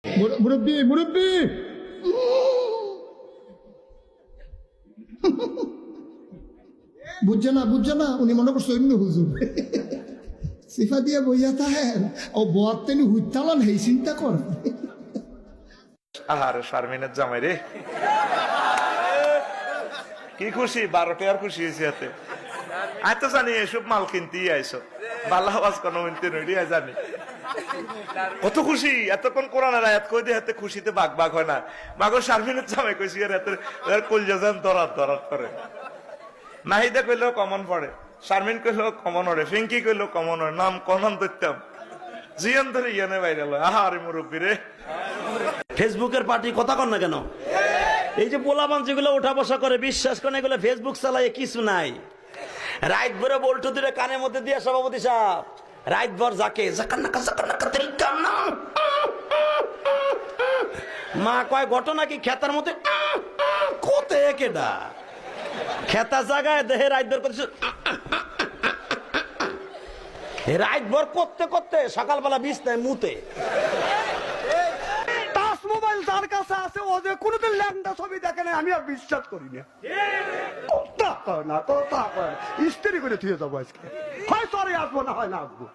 মুরব্বী মুরব্বী বুঝছে না উনি মনে করছে অন্য হুজুর সিফা দিয়ে বইয়া থাকেন ও বর তেনি হুইতালান হেই চিন্তা কর। আহারে শারমিনের জামাই রে, কি খুশি, 12 টাকার খুশি হয়েছে হাতে। আমি তো জানি এসব মাল কিনতেই আইসো, বাল্লা আওয়াজ কোনো মিনতে নইডি জানি কত খুশি। এতক্ষণ কোরআনের আয়াত কই দিয়ে হাতে খুশিতে বাঘ বাঘ হয় না। মাগো শারমিনের জামাই কইছি আর হাতে কলজা যান দরাত দরাত করে। নাহিদা কইলেও কমন পড়ে, শারমিন কইলেও কমন ওড়ে, ফিঙ্কি কইলেও কমন ওড়ে, নাম কনাম ধরতাম জিয়ান ধরে ইয়ানে বাইরে। আহারে মুরব্বী রে, ফেসবুকের পার্টি কথা কন না কেন? এই যে পোলাপান যেগুলো ওঠা বসা করে, বিশ্বাস করেন এগুলো ফেসবুক চালায় কিছু নাই। রাত ভরে বল্টু দিলে কানের মধ্যে দিয়ে সভাপতি সাহেব রাত ভর যাকে মা কয় ঘটনা কি খেতার মধ্যে কোতে কেডা খেতা জায়গায় দেহে রাত ভর করছে, রাত ভর করতে করতে সকালবেলা বিছনায় মুতে। মোবাইল যার কাছে আছে ও যে কোনোদিন ল্যাংটা ছবি দেখে না, আমি আর বিশ্বাস করি না। কথা কয় না, কথা কয় না, স্ত্রী করে থুয়ে যাবো আজকে, হয় সরে আসবো না হয় না আসবো।